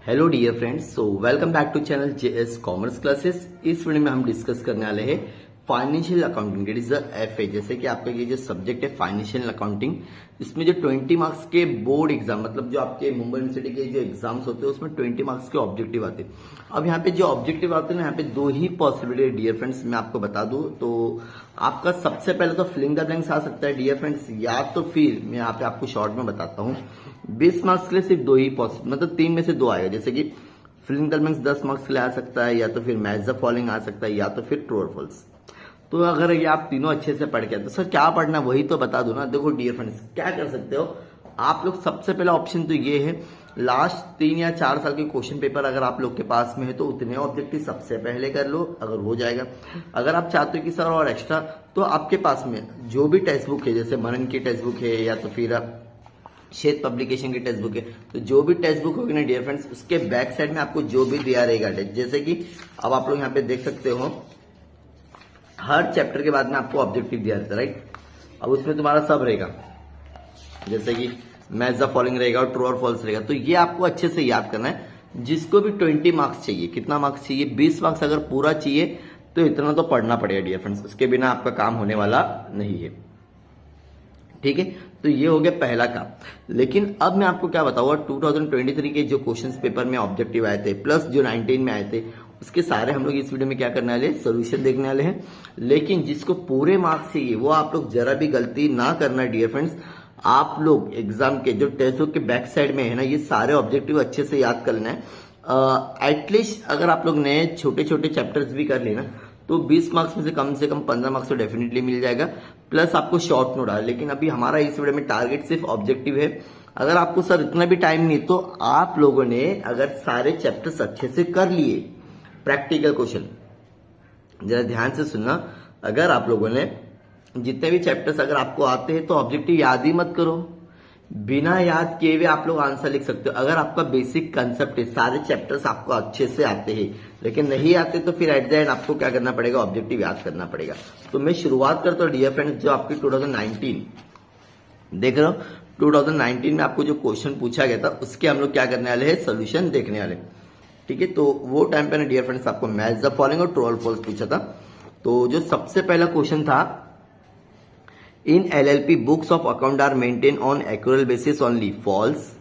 Hello dear friends, so welcome back to channel JS commerce classes. इस video में हम discuss करने वाले हैं financial accounting, that is the FA. जैसे कि आपका ये जो सब्जेक्ट है फाइनेंशियल अकाउंटिंग, इसमें जो 20 मार्क्स के बोर्ड एग्जाम, मतलब जो आपके मुंबई यूनिवर्सिटी के जो एग्जाम्स होते हैं उसमें 20 मार्क्स के ऑब्जेक्टिव आते हैं। अब यहाँ पे जो ऑब्जेक्टिव आते हैं ना, यहाँ पे दो ही पॉसिबिलिटी है डियर फ्रेंड्स, मैं आपको बता दूं तो आपका सबसे पहले तो फिलिंग द ब्लैंक्स आ सकता है डियर फ्रेंड्स, या तो फिर मैं यहाँ पे आपको शॉर्ट में बताता हूँ 20 मार्क्स के लिए सिर्फ दो ही पॉसिबल, मतलब 3 में से 2 आएगा। जैसे कि फिलिंग द ब्लैंक्स 10 मार्क्स के लिए आ सकता है, या तो फिर मैच द फॉलोइंग आ सकता है, या तो फिर ट्रू और फॉल्स। तो अगर ये आप तीनों अच्छे से पढ़ के आते, तो सर क्या पढ़ना वही तो बता दो ना। देखो डियर फ्रेंड्स, क्या कर सकते हो आप लोग, सबसे पहला ऑप्शन तो ये है, लास्ट 3 या 4 साल के क्वेश्चन पेपर अगर आप लोग के पास में है तो उतने ऑब्जेक्टिव सबसे पहले कर लो, अगर हो जाएगा। अगर आप चाहते हो कि सर और एक्स्ट्रा, तो आपके पास में जो भी टेक्स्ट बुक है, जैसे मनन की टेक्स्ट बुक है या तो फिर शेत पब्लिकेशन की टेक्स्ट बुक है, तो जो भी टेक्स्ट बुक होगी ना डियर फ्रेंड्स, उसके बैक साइड में आपको जो भी दिया रहेगा टेक्स्ट, जैसे कि अब आप लोग यहाँ पे देख सकते हो हर चैप्टर के बाद में आपको ऑब्जेक्टिव दिया रहता है, राइट। अब उसमें तुम्हारा सब रहेगा, जैसे कि मैच द फॉलोइंग रहेगा और ट्रू और फॉल्स रहेगा। तो ये आपको अच्छे से याद करना है। जिसको भी 20 मार्क्स चाहिए, कितना मार्क्स चाहिए, 20 मार्क्स अगर पूरा चाहिए तो इतना तो पढ़ना पड़ेगा डियर फ्रेंड्स, उसके बिना आपका काम होने वाला नहीं है, ठीक है। तो ये हो गया पहला काम। लेकिन अब मैं आपको क्या बताऊंगा, 2023 के जो क्वेश्चंस पेपर में ऑब्जेक्टिव आए थे प्लस जो 19 में आए थे, उसके सारे हम लोग इस वीडियो में क्या करने वाले हैं, सोल्यूशन देखने वाले हैं। लेकिन जिसको पूरे मार्क्स चाहिए वो आप लोग जरा भी गलती ना करना डियर फ्रेंड्स। आप लोग एग्जाम के जो टेक्स्ट बुक के बैक साइड में है ना, ये सारे ऑब्जेक्टिव अच्छे से याद कर लेना है। एटलीस्ट अगर आप लोग नए छोटे छोटे चैप्टर्स भी कर लेना तो 20 मार्क्स में से कम 15 मार्क्स तो डेफिनेटली मिल जाएगा, प्लस आपको शॉर्ट नोट आ। लेकिन अभी हमारा इस वीडियो में टारगेट सिर्फ ऑब्जेक्टिव है। अगर आपको सर इतना भी टाइम नहीं, तो आप लोगों ने अगर सारे चैप्टर्स अच्छे से कर लिए, प्रैक्टिकल क्वेश्चन जरा ध्यान से सुनना, अगर आप लोगों ने जितने भी चैप्टर्स अगर आपको आते हैं तो ऑब्जेक्टिव याद ही मत करो, बिना याद किए हुए आप लोग आंसर लिख सकते हो। अगर आपका बेसिक कंसेप्ट है, सारे चैप्टर्स आपको अच्छे से आते हैं, लेकिन नहीं आते तो फिर एट द एंड आपको क्या करना पड़ेगा, ऑब्जेक्टिव याद करना पड़ेगा। तो मैं शुरुआत करता हूँ डियर फ्रेंड्स, जो आपकी 2019 देख रहे हो, 2019 में आपको जो क्वेश्चन पूछा गया था उसके हम लोग क्या करने वाले हैं, सोल्यूशन देखने वाले, ठीक है। तो वो टाइम पे ना डियर फ्रेंड्स आपको मैच द फॉलोइंग और ट्रू और फॉल्स पूछा था। तो जो सबसे पहला क्वेश्चन था, in LLP books of account are maintain on accrual basis only, false.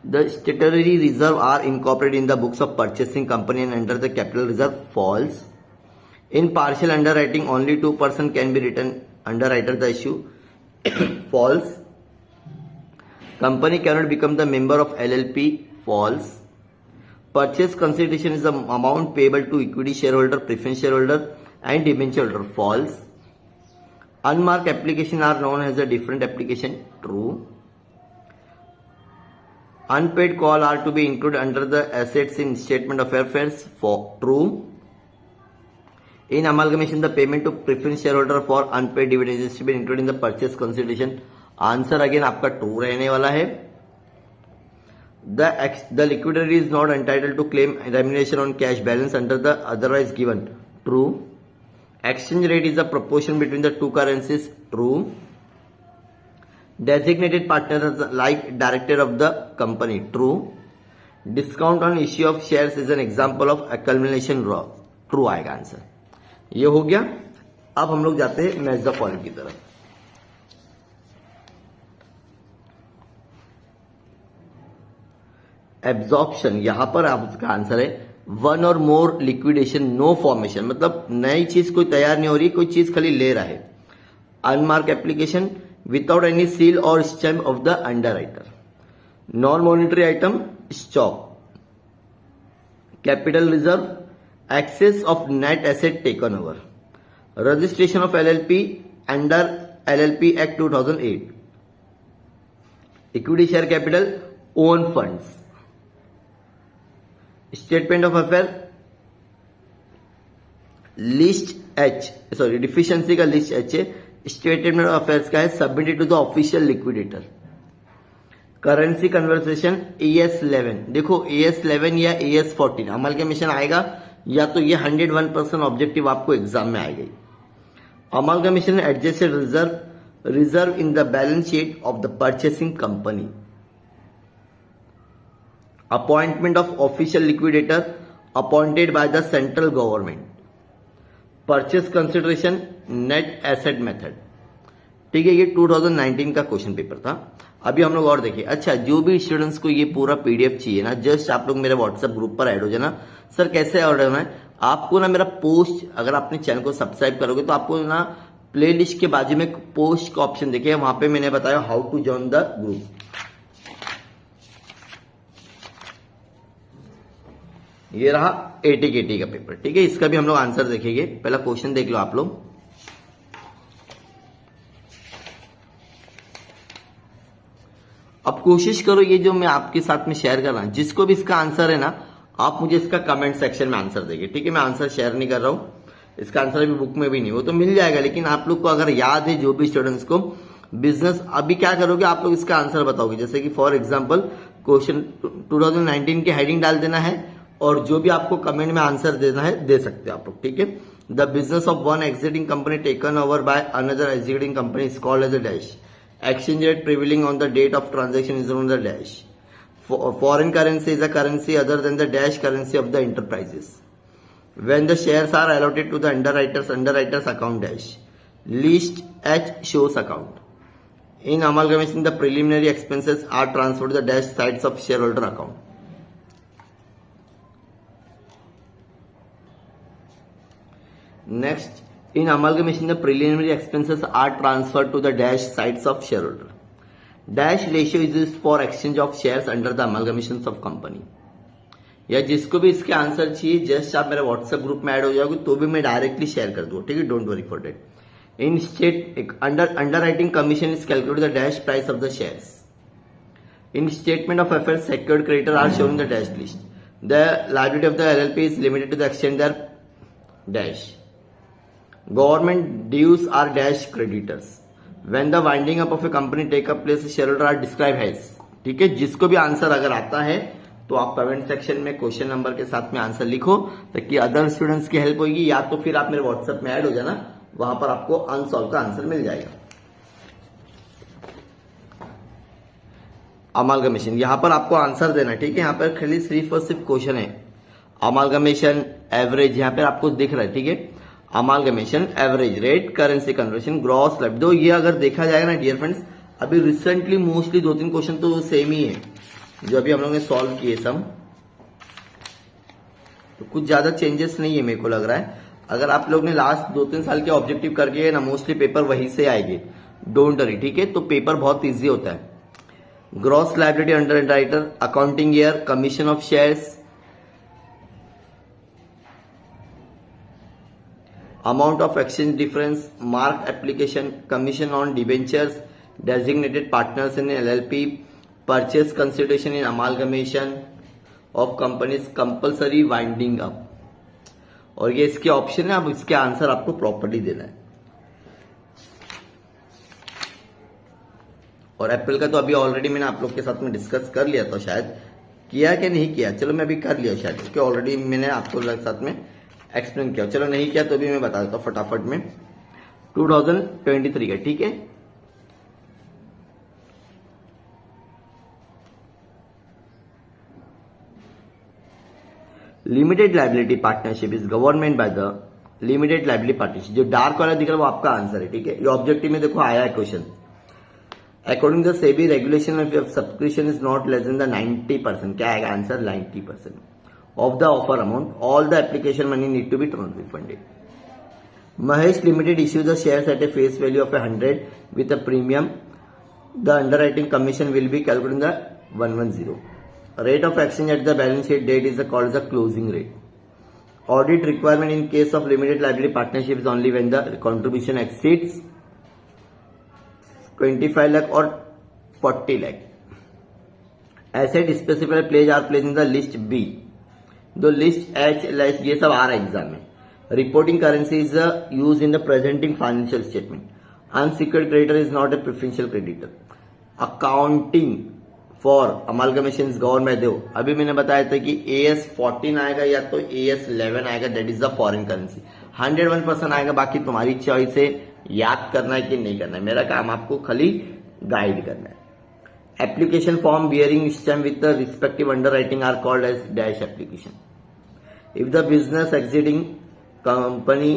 The statutory reserve are incorporated in the books of purchasing company and under the capital reserve, false. In partial underwriting only 2% can be written underwriter the issue, false. Company cannot become the member of LLP, false. Purchase consideration is the amount payable to equity shareholder, preference shareholder and debenture holder, false. Unmarked application are known as a different application, true. Unpaid call are to be included under the assets in statement of affairs, true. In amalgamation, the payment to preference shareholder for unpaid dividends is to be included in the purchase consideration, answer again आपका true रहने वाला है। The liquidator is not entitled to claim remuneration on cash balance under the otherwise given, true. Exchange rate is the proportion between the two currencies, true. Designated partner is like director of the company, true. Discount on issue of shares is an example of accumulation loss, true आएगा answer. ये हो गया। अब हम लोग जाते हैं match the following की तरफ। एब्जॉर्प्शन, यहां पर आपका आंसर है 1 और मोर लिक्विडेशन, नो फॉर्मेशन, मतलब नई चीज कोई तैयार नहीं हो रही, कोई चीज खाली ले रहा है। Unmark application without any seal और stamp of the underwriter. Non monetary item, stock. Capital reserve, excess of net asset taken over. Registration of LLP under LLP act 2008। Equity share capital, own funds. Statement of affair, list H, sorry deficiency का list H है, statement of affairs का है submitted to the official liquidator. Currency conversation ES11, देखो ES11 या ES14 amalgamation आएगा, या तो ये 101% ऑब्जेक्टिव आपको एग्जाम में आएगा। Amalgamation adjusted reserve, reserve in the balance sheet of the purchasing company. Appointment of official liquidator appointed by the central government. Purchase consideration net asset method. ठीक है, ये 2019 का क्वेश्चन पेपर था। अभी हम लोग और देखिए। अच्छा, जो भी स्टूडेंट्स को ये पूरा पीडीएफ चाहिए ना, जस्ट आप लोग मेरे व्हाट्सएप ग्रुप पर ऐड हो जाना। सर कैसे ऐड होना है? आपको ना मेरा पोस्ट, अगर आपने चैनल को सब्सक्राइब करोगे तो आपको ना प्लेलिस्ट के बाजू में पोस्ट का ऑप्शन देखिए, वहां पे मैंने बताया how to join the group. ये रहा एटीकेटी का पेपर। ठीक है, इसका भी हम लोग आंसर देखेंगे। पहला क्वेश्चन देख लो आप लोग। अब कोशिश करो ये जो मैं आपके साथ में शेयर कर रहा हूं, जिसको भी इसका आंसर है ना, आप मुझे इसका कमेंट सेक्शन में आंसर देंगे। ठीक है, मैं आंसर शेयर नहीं कर रहा हूं, इसका आंसर अभी बुक में भी नहीं, वो तो मिल जाएगा। लेकिन आप लोग को अगर याद है, जो भी स्टूडेंट्स को बिजनेस, अभी क्या करोगे आप लोग इसका आंसर बताओगे। जैसे कि फॉर एग्जाम्पल क्वेश्चन 2019 की हेडिंग डाल देना है और जो भी आपको कमेंट में आंसर देना है दे सकते हो आप लोग। ठीक है, the business of one existing company taken over by another existing company is called as a dash. Exchange rate prevailing on the date of transaction is on the dash. Foreign currency is a currency other than the dash currency of the enterprises. When the shares are allotted to the underwriters account dash. List H shows account. In amalgamation, the preliminary expenses are transferred to the dash sides of shareholder account. Next. In amalgamation, the preliminary expenses are transferred to the dash sides of shareholder. Dash ratio is used for exchange of shares under the amalgamations of company. या जिसको भी इसके answer चाहिए, just आप मेरे WhatsApp group में add हो जाओगे तो भी मैं डायरेक्टली शेयर कर दूंगा। ठीक है, don't worry for that. In state underwriting commission is calculated the dash price of the shares. In statement of affairs, secured creditor are shown in the dash list. The liability of the LLP is limited to the extent their dash. Government dues are dash creditors. When the winding up of a company take up place, shareholder are described as. ठीक है, जिसको भी answer अगर आता है तो आप comment section में क्वेश्चन नंबर के साथ में आंसर लिखो, ताकि अदर स्टूडेंट्स की हेल्प होगी। या तो फिर आप मेरे व्हाट्सएप में ऐड हो जाना, वहां पर आपको अनसॉल्व का आंसर मिल जाएगा। अमालगमेशन, यहां पर आपको आंसर देना। ठीक है, यहां पर खाली सिर्फ और सिर्फ क्वेश्चन है। अमालगमेशन एवरेज यहां पर आपको दिख रहा है। ठीक है, amalgamation average rate currency conversion gross life दो, ये अगर देखा जाएगा ना डियर फ्रेंड्स, अभी रिसेंटली मोस्टली 2-3 क्वेश्चन तो सेम ही है जो अभी हम लोगों ने सॉल्व किए सम, तो कुछ ज्यादा चेंजेस नहीं है मेरे को लग रहा है। अगर आप लोग ने लास्ट 2-3 साल के ऑब्जेक्टिव करके ना, मोस्टली पेपर वहीं से आएंगे, डोंट वरी। ठीक है, तो पेपर बहुत इजी होता है। Gross liability under writer, accounting year, commission of shares, amount of exchange difference, mark application, commission on debentures, designated partners in LLP, purchase consideration in amalgamation of companies, compulsory winding up. और ये इसके option है, अब इसके answer आपको properly देना है। और अप्रैल का तो अभी ऑलरेडी मैंने आप लोग के साथ में डिस्कस कर लिया था, शायद किया कि नहीं किया, चलो मैं अभी कर लिया शायद, क्योंकि ऑलरेडी मैंने आपको साथ में एक्सप्लेन किया। चलो नहीं किया तो भी मैं बता देता हूं फटाफट में। 2023 का, ठीक है, limited liability partnership is government by the limited liability partnership. जो डार्क वाला दिख रहा है वो आपका आंसर है। ठीक है, ये ऑब्जेक्टिव में देखो आया है question. According to the SEBI regulation of subscription is not less than the 90%, क्या आएगा answer 90% of the offer amount, all the application money need to be refunded. Mahesh Limited issues the shares at a face value of 100 with a premium. The underwriting commission will be calculated in the 110. Rate of exchange at the balance sheet date is called the closing rate. Audit requirement in case of limited liability partnership is only when the contribution exceeds 25 lakh or 40 lakh. Asset specified pledge are placed in the list B. दो list H ये सब आ रहा है exam में। Reporting currency is use in the presenting financial statement. Unsecured creditor is not a preferential creditor. Accounting for amalgamation is govern by देव। अभी मैंने बताया था कि AS 14 आएगा या तो AS 11 आएगा, that is the foreign currency. 101% आएगा, बाकी तुम्हारी चॉइस है याद करना है कि नहीं करना है। मेरा काम आपको खाली गाइड करना है। Application form bearing stamp with the respective underwriting are called as dash application. If the business exiting company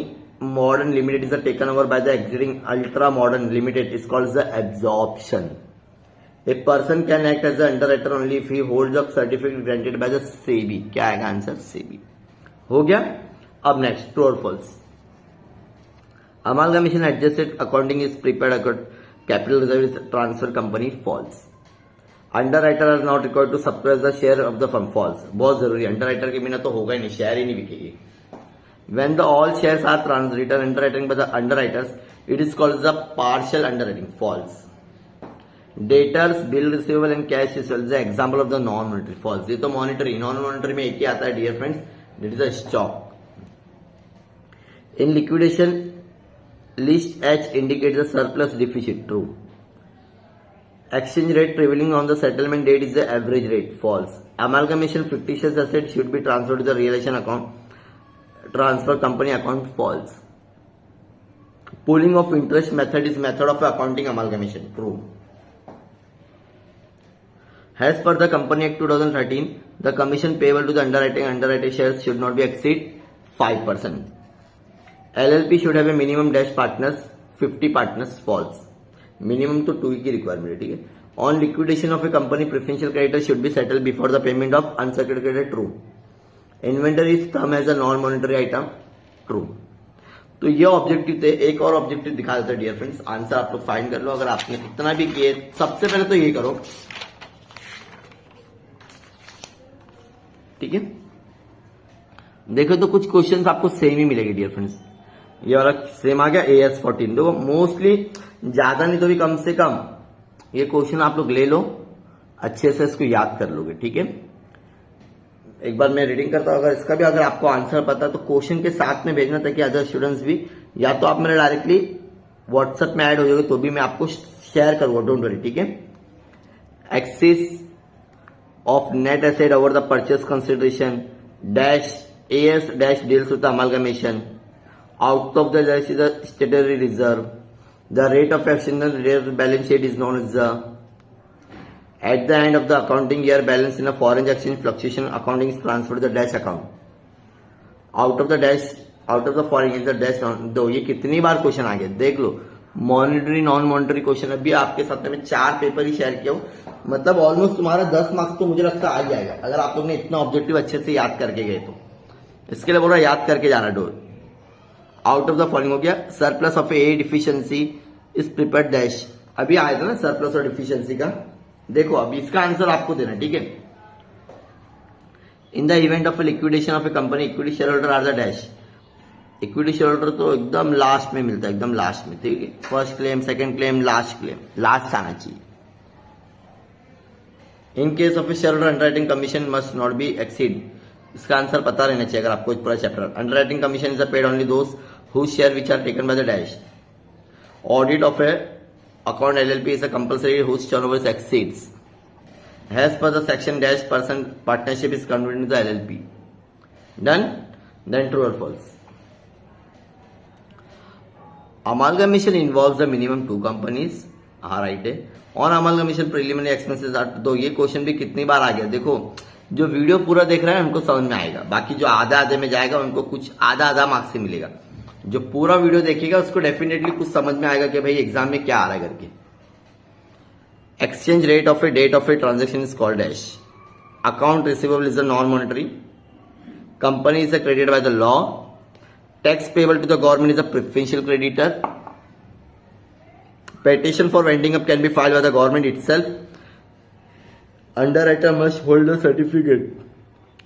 modern limited is taken over by the exiting ultra modern limited is called the absorption. A person can act as the underwriter only if he holds a certificate granted by the SEBI. क्या आएगा answer? SEBI। हो गया। अब next, true और false. Amalgamation adjusted accounting is prepared capital reserve is transfer company false. Underwriter are not required to suppress the share of the firm false. बहुत जरूरी, underwriter के बिना तो होगा ही नहीं, शेयर ही नहीं बिकेगी। When the all shares are return underwriting by the underwriters it is called the partial underwriting false. Debtors bill receivable and cash receivable the example of the non monetary false. ये तो monetary, non monetary में एक ही आता है dear friends, that is a stock. In liquidation list H indicate the surplus deficit. True. Exchange rate prevailing on the settlement date is the average rate. False. Amalgamation fictitious asset should be transferred to the realization account, transfer company account. False. Pooling of interest method is method of accounting amalgamation. True. As per the Company Act 2013, the commission payable to the underwriting shares should not be exceed 5%. LLP should have a minimum dash partners, 50 partners. False. Minimum तो 2 की requirement है, ठीक है। On liquidation of a company preferential creditor should be settle before the payment of unsecured creditor. True. Inventory is come as a non monetary item. True. तो ये objective थे। एक और ऑब्जेक्टिव दिखा देता है डियर फ्रेंड्स, आंसर आप लोग फाइंड कर लो। अगर आपने इतना भी किए, सबसे पहले तो ये करो, ठीक है। देखो तो कुछ क्वेश्चंस आपको सेम ही मिलेंगे डियर फ्रेंड्स। ये वाला सेम आ गया AS14। देखो मोस्टली ज्यादा नहीं तो भी कम से कम ये क्वेश्चन आप लोग ले लो, अच्छे से इसको याद कर लोगे, ठीक है। एक बार मैं रीडिंग करता हूं, अगर इसका भी अगर आपको आंसर पता तो क्वेश्चन के साथ में भेजना, ताकि अदर स्टूडेंट्स भी, या तो आप मेरे डायरेक्टली व्हाट्सएप में ऐड हो जाओगे तो भी मैं आपको शेयर करूंगा, डोंट वरी, ठीक है। Excess of net asset over the purchase consideration dash AS dash deals with amalgamation. Out of the dash is a statutory reserve. The rate of action in the balance sheet is known as the. At the end of the accounting year, balance in a foreign exchange fluctuation accounting is transferred to the dash account. Out of the foreign is the dash on. दो, ये कितनी बार question आ गया देख लो। Monetary non monetary question अभी आपके साथ में 4 paper ही share किया हूं, मतलब ऑलमोस्ट तुम्हारा 10 मार्क्स तो मुझे लगता आ जाएगा, अगर आप लोग ने इतना ऑब्जेक्टिव अच्छे से याद करके गए तो। इसके लिए बोल रहा याद करके जाना door. Out of the following हो गया, surplus of A deficiency is prepared dash. अभी आया था ना सरप्लस और डिफिशियंसी का, देखो अभी इसका आंसर आपको देना, ठीक है। In the event of liquidation of a company equity share holder are the dash. Equity share holder तो एकदम लास्ट में मिलता है, एकदम लास्ट में, ठीक है। First claim, second claim, last आना चाहिए। In case of A share holder underwriting commission must not be exceed. इसका आंसर पता रहना चाहिए अगर आपको पूरा chapter. Underwriting commission is paid only those whose share which are taken by the dash. Audit of a account LLP is a compulsory whose turnover exceeds. As per the section dash person partnership is converted into the LLP. Done? Then true or false. Amalgamation involves the minimum 2 companies. हाँ right है। On amalgamation preliminary expenses are, तो ये question भी कितनी बार आ गया देखो। जो video पूरा देख रहा है उनको समझ में आएगा, बाकी जो आधे में जाएगा उनको कुछ आधा मार्क्स से मिलेगा। जो पूरा वीडियो देखेगा उसको डेफिनेटली कुछ समझ में आएगा कि भाई एग्जाम में क्या आ रहा है करके। Exchange rate of a date of a transaction is called dash. Account receivable is a non monetary. Company is a credited by the law. Tax payable to the government is a preferential creditor. Petition for winding up can be filed by the government itself. Underwriter must hold the certificate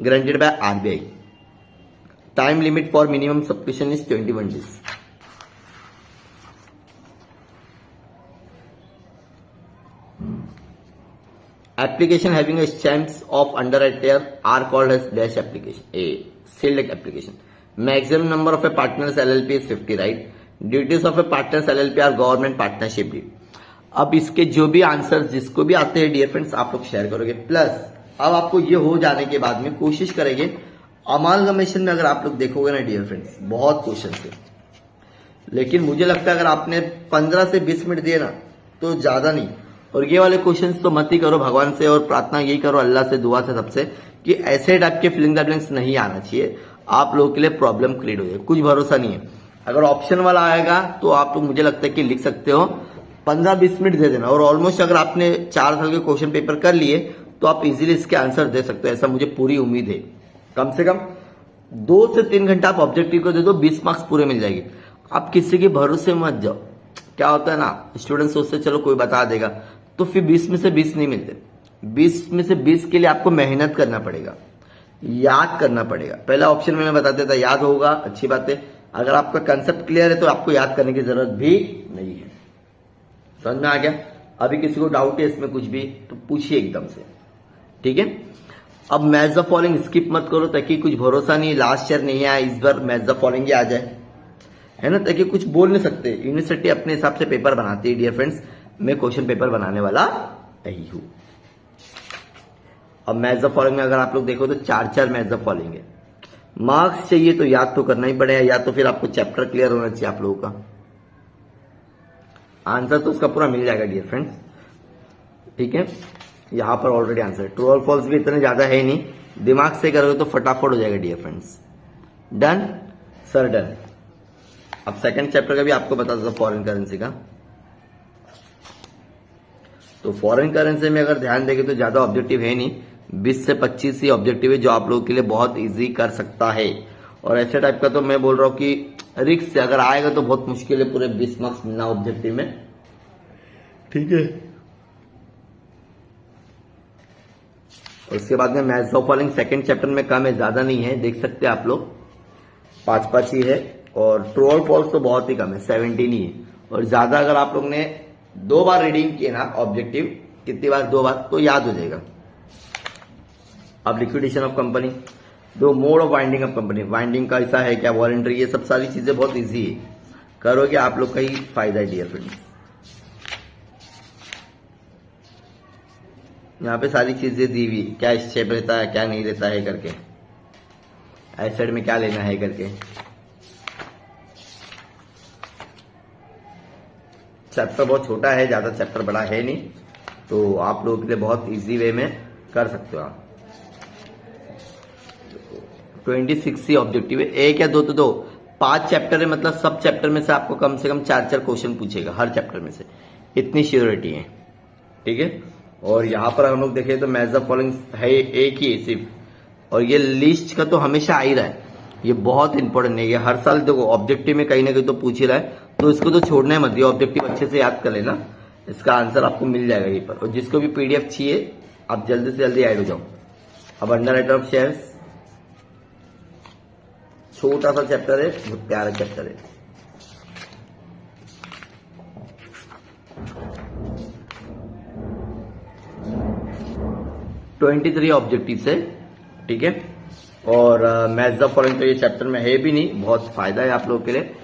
granted by RBI. Time limit for minimum subscription is 21 days. Application having a stamps of underwriter are called as dash application. A. Sealed application. Maximum number of a partners LLP is 50, right? Duties of a partners LLP are government partnership deed. अब इसके जो भी answers जिसको भी आते हैं dear friends आप लोग शेयर करोगे। प्लस अब आपको ये हो जाने के बाद में कोशिश करेंगे अमालगमेशन में अगर आप लोग देखोगे ना डियर फ्रेंड्स, बहुत क्वेश्चन है, लेकिन मुझे लगता है अगर आपने 15 से 20 मिनट दिए ना तो ज्यादा नहीं। और ये वाले क्वेश्चंस तो मत ही करो, भगवान से और प्रार्थना यही करो, अल्लाह से, दुआ से, सबसे, कि ऐसे टाइप के फिलिंग द ब्लैंक्स नहीं आना चाहिए, आप लोगों के लिए प्रॉब्लम क्रिएट हो जाए, कुछ भरोसा नहीं है। अगर ऑप्शन वाला आएगा तो आप लोग मुझे लगता है कि लिख सकते हो, 15-20 मिनट दे देना, और ऑलमोस्ट अगर आपने 4 साल के क्वेश्चन पेपर कर लिए तो आप इजीली इसके आंसर दे सकते हो, ऐसा मुझे पूरी उम्मीद है। कम से कम 2 से 3 घंटा आप ऑब्जेक्टिव को दे दो, 20 मार्क्स पूरे मिल जाएगी। आप किसी के भरोसे मत जाओ, क्या होता है ना, स्टूडेंट सोचते चलो कोई बता देगा, तो फिर 20 में से 20 नहीं मिलते। 20 में से 20 के लिए आपको मेहनत करना पड़ेगा, याद करना पड़ेगा। पहला ऑप्शन में मैं बता देता, याद होगा, अच्छी बात है। अगर आपका कंसेप्ट क्लियर है तो आपको याद करने की जरूरत भी नहीं है। समझ में आ गया? अभी किसी को डाउट है इसमें कुछ भी तो पूछिए एकदम से, ठीक है। अब मैच द फॉलोइंग स्किप मत करो, ताकि कुछ भरोसा नहीं, लास्ट ईयर नहीं आया, इस बार मैच द फॉलोइंग ही आ जाए, है ना, ताकि कुछ बोल नहीं सकते। यूनिवर्सिटी अपने हिसाब से पेपर बनाती है डियर फ्रेंड्स, मैं क्वेश्चन पेपर बनाने वाला यही हूं। अब मैच द फॉलोइंग में अगर आप लोग देखो तो 4 मैच द फॉलोइंग है। मार्क्स चाहिए तो याद तो करना ही पड़ेगा, या तो फिर आपको चैप्टर क्लियर होना चाहिए आप लोगों का। आंसर तो उसका पूरा मिल जाएगा डियर फ्रेंड्स, ठीक है। यहां पर ऑलरेडी आंसर, ट्रू और फॉल्स भी इतने ज्यादा है नहीं, दिमाग से करोगे तो फटाफट हो जाएगा dear friends. Done sir, done. अब सेकंड चैप्टर का भी आपको बता देता हूं, फॉरेन करेंसी का। तो फॉरेन करेंसी में अगर ध्यान देंगे तो ज्यादा ऑब्जेक्टिव है नहीं, 20 से 25 ही ऑब्जेक्टिव है, जो आप लोगों के लिए बहुत इजी कर सकता है। और ऐसे टाइप का तो मैं बोल रहा हूं कि रिक्स से अगर आएगा तो बहुत मुश्किल है पूरे 20 मार्क्स मिलना ऑब्जेक्टिव में, ठीक है। और उसके बाद में maths of following second chapter में कम है, ज्यादा नहीं है, देख सकते हैं आप लोग, 5 ही है। और ट्रू और फॉल्स तो बहुत ही कम है, 17 ही है। और ज्यादा अगर आप लोग ने 2 बार रीडिंग किए ना ऑब्जेक्टिव, कितनी बार, 2 बार, तो याद हो जाएगा। अब लिक्विडेशन ऑफ कंपनी, दो mode of winding of company, winding का ऐसा है क्या, वॉलंटरी, ये सब सारी चीजें बहुत इजी है, करोगे आप लोग का ही फायदा है डियर फ्रेंड्स। यहाँ पे सारी चीजें दी हुई, क्या स्टेप रहता है, क्या नहीं रहता है करके, एसिड में क्या लेना है करके। चैप्टर बहुत छोटा है, ज्यादा चैप्टर बड़ा है नहीं, तो आप लोगों के लिए बहुत इजी वे में कर सकते हो आप। 26 ही ऑब्जेक्टिव है, 1 या 2 तो 2, 5 चैप्टर है, मतलब सब चैप्टर में से आपको कम से कम 4 क्वेश्चन पूछेगा हर चैप्टर में से, इतनी श्योरिटी है, ठीक है। और यहाँ पर हम लोग देखें तो मैच द फॉलोइंग है एक ही सिर्फ, और ये लिस्ट का तो हमेशा आ ही रहा है, ये बहुत इंपॉर्टेंट है, ये हर साल देखो ऑब्जेक्टिव में कहीं ना कहीं तो पूछ ही रहा है, तो इसको तो छोड़ना है मत, ये ऑब्जेक्टिव अच्छे से याद कर लेना, इसका आंसर आपको मिल जाएगा यहीं पर। और जिसको भी पीडीएफ चाहिए आप जल्दी से जल्दी ऐड हो जाओ। अब अंडर राइटर ऑफ शेयर्स, छोटा सा चैप्टर है, बहुत प्यारा चैप्टर है। (23) ऑब्जेक्टिव है, ठीक है। और मैच द फॉलोइंग तो ये चैप्टर में है भी नहीं, बहुत फायदा है आप लोगों के लिए।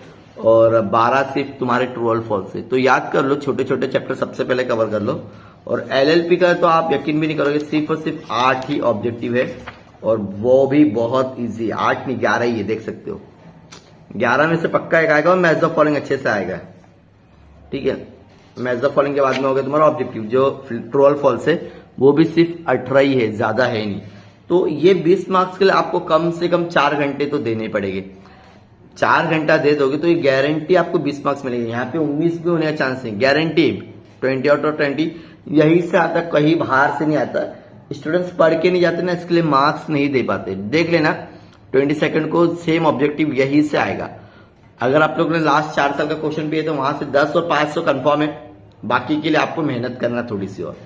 और 12 सिर्फ तुम्हारे ट्रू और फॉल्स है, तो याद कर लो, छोटे छोटे चैप्टर सबसे पहले कवर कर लो। और एलएलपी का तो आप यकीन भी नहीं करोगे, सिर्फ और सिर्फ 8 ही ऑब्जेक्टिव है, और वो भी बहुत इजी, 8 नहीं 11 ही है, देख सकते हो। 11 में से पक्का एक आएगा और मैच द फॉलोइंग अच्छे से आएगा, ठीक है। मैच द फॉलोइंग के बाद में हो गया तुम्हारा ऑब्जेक्टिव, जो ट्रू और फॉल्स है वो भी सिर्फ 18 ही है, ज्यादा है नहीं। तो ये 20 मार्क्स के लिए आपको कम से कम 4 घंटे तो देने पड़ेंगे। 4 घंटा दे दोगे तो ये गारंटी आपको 20 मार्क्स मिलेंगे। यहाँ पे 19 भी होने का चांस नहीं, गारंटी 20 आउट ऑफ 20 यही से आता, कहीं बाहर से नहीं आता। स्टूडेंट्स पढ़ के नहीं जाते ना, इसके लिए मार्क्स नहीं दे पाते। देख लेना 22 को सेम ऑब्जेक्टिव यही से आएगा। अगर आप लोग ने लास्ट 4 साल का क्वेश्चन भी है तो वहां से 10 और 500 कंफर्म है, बाकी के लिए आपको मेहनत करना थोड़ी सी और,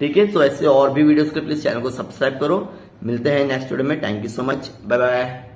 ठीक है। सो ऐसे और भी वीडियोस के प्लीज चैनल को सब्सक्राइब करो। मिलते हैं नेक्स्ट वीडियो में, thank you so much, bye bye.